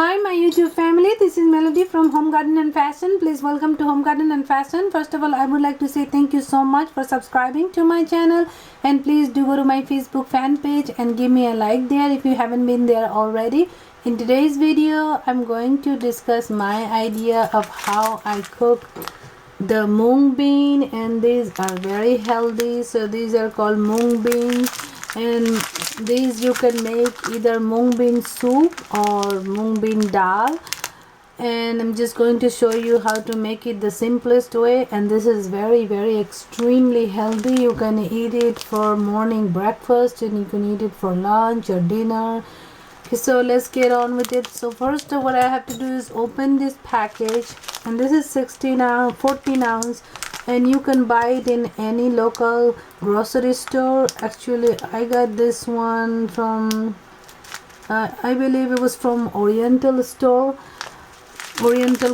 Hi my YouTube family, this is Melody from Home Garden and Fashion. Please welcome to Home Garden and Fashion. First of all, I would like to say thank you so much for subscribing to my channel, and please do go to my Facebook fan page and give me a like there if you haven't been there already. In today's video, I'm going to discuss my idea of how I cook the mung bean, and these are very healthy. So these are called mung beans, and these you can make either mung bean soup or mung bean dal, and I'm just going to show you how to make it the simplest way. And this is very extremely healthy. You can eat it for morning breakfast, and you can eat it for lunch or dinner. Okay, so let's get on with it. So first what I have to do is open this package, and this is 14 ounce, and you can buy it in any local grocery store. Actually I got this one from I believe it was from Oriental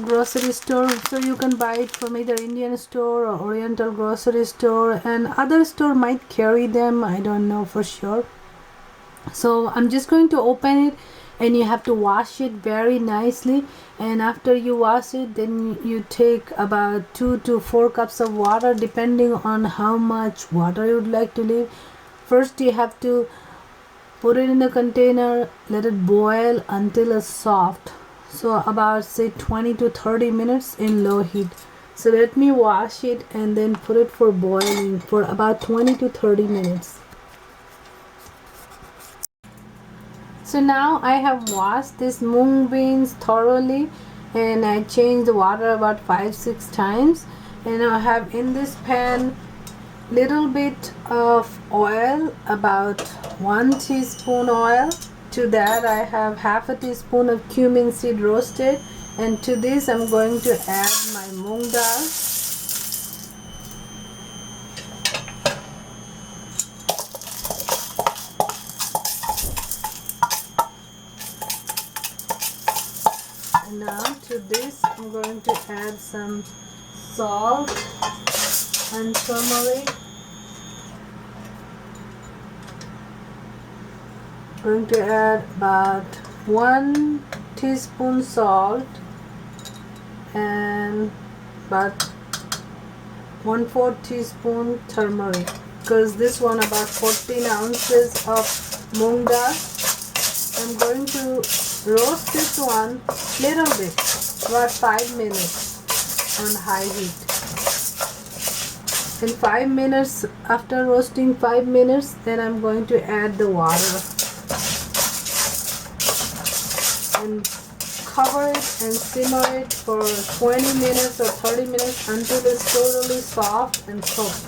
grocery store. So you can buy it from either Indian store or Oriental grocery store, and other store might carry them, I don't know for sure. So I'm just going to open it, and you have to wash it very nicely. And after you wash it, then you take about 2 to 4 cups of water, depending on how much water you would like to leave. First you have to put it in the container, let it boil until it's soft, so about say 20 to 30 minutes in low heat. So let me wash it and then put it for boiling for about 20 to 30 minutes. So now I have washed this mung beans thoroughly, and I changed the water about 5-6 times. And I have in this pan little bit of oil, about 1 teaspoon oil. To that I have half a teaspoon of cumin seed roasted, and to this I'm going to add my mung dal. And now to this I'm going to add some salt and turmeric. I'm going to add about 1 teaspoon salt and about 1/4 teaspoon turmeric, because this one about 14 ounces of mung dal. I'm going to roast this one little bit, about 5 minutes on high heat. In 5 minutes, after roasting 5 minutes, then I'm going to add the water and cover it and simmer it for 20 minutes or 30 minutes until it's totally soft and cooked.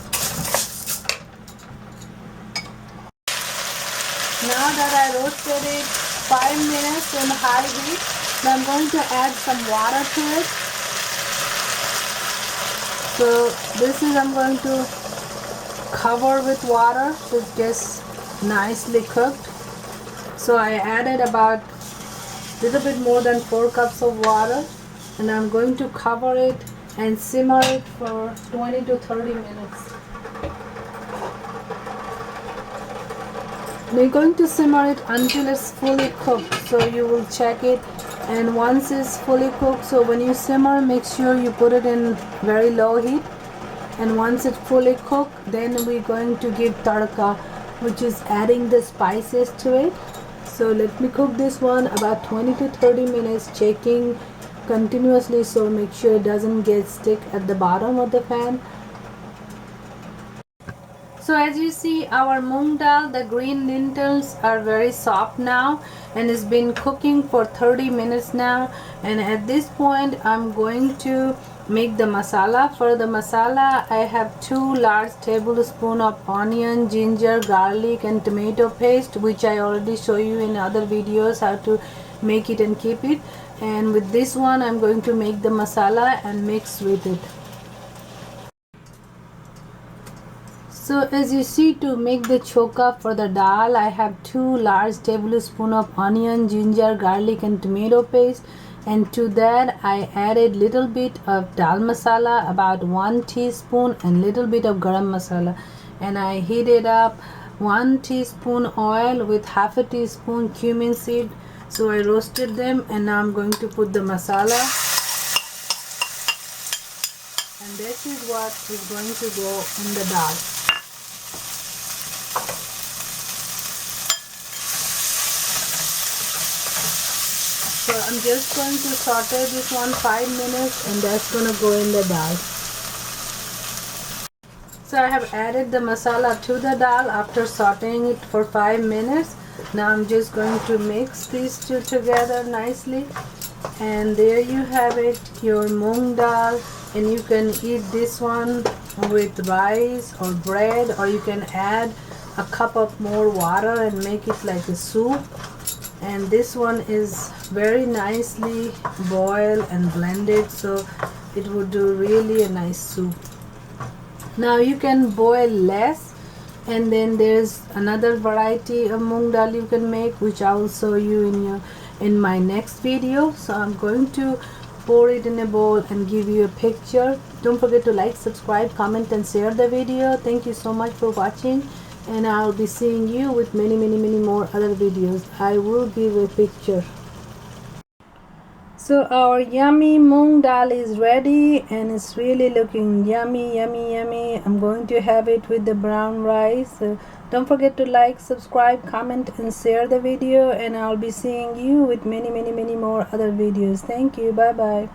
Now that I roasted it 5 minutes in high heat, now I'm going to add some water to it. So this is, I'm going to cover with water so it gets nicely cooked. So I added about a little bit more than 4 cups of water, and I'm going to cover it and simmer it for 20 to 30 minutes. We're going to simmer it until it's fully cooked. So you will check it, and once it's fully cooked, so when you simmer, make sure you put it in very low heat. And once it's fully cooked, then we're going to give tadka, which is adding the spices to it. So let me cook this one about 20 to 30 minutes, checking continuously, so make sure it doesn't get stick at the bottom of the pan. So as you see, our mung dal, the green lentils, are very soft now, and it's been cooking for 30 minutes now. And at this point I'm going to make the masala. For the masala, I have 2 large tablespoons of onion, ginger, garlic and tomato paste, which I already show you in other videos how to make it and keep it. And with this one I'm going to make the masala and mix with it. So as you see, to make the choka for the dal, I have 2 large tablespoons of onion, ginger, garlic and tomato paste, and to that I added little bit of dal masala, about 1 teaspoon, and little bit of garam masala, and I heated up 1 teaspoon oil with half a teaspoon cumin seed So I roasted them, and now I'm going to put the masala, and this is what is going to go in the dal. So I'm just going to saute this one 5 minutes, and that's going to go in the dal. So I have added the masala to the dal after sauteing it for 5 minutes. Now I'm just going to mix these two together nicely, and there you have it, your moong dal. And you can eat this one with rice or bread, or you can add a cup of more water and make it like a soup. And this one is very nicely boiled and blended, so it would do really a nice soup. Now you can boil less, and then there's another variety of moong dal you can make, which I will show you in my next video. So I'm going to pour it in a bowl and give you a picture. Don't forget to like, subscribe, comment and share the video. Thank you so much for watching, and I'll be seeing you with many more other videos. I will give a picture. So our yummy moong dal is ready, and it's really looking yummy. I'm going to have it with the brown rice. Don't forget to like, subscribe, comment and share the video, and I'll be seeing you with many more other videos. Thank you. Bye bye.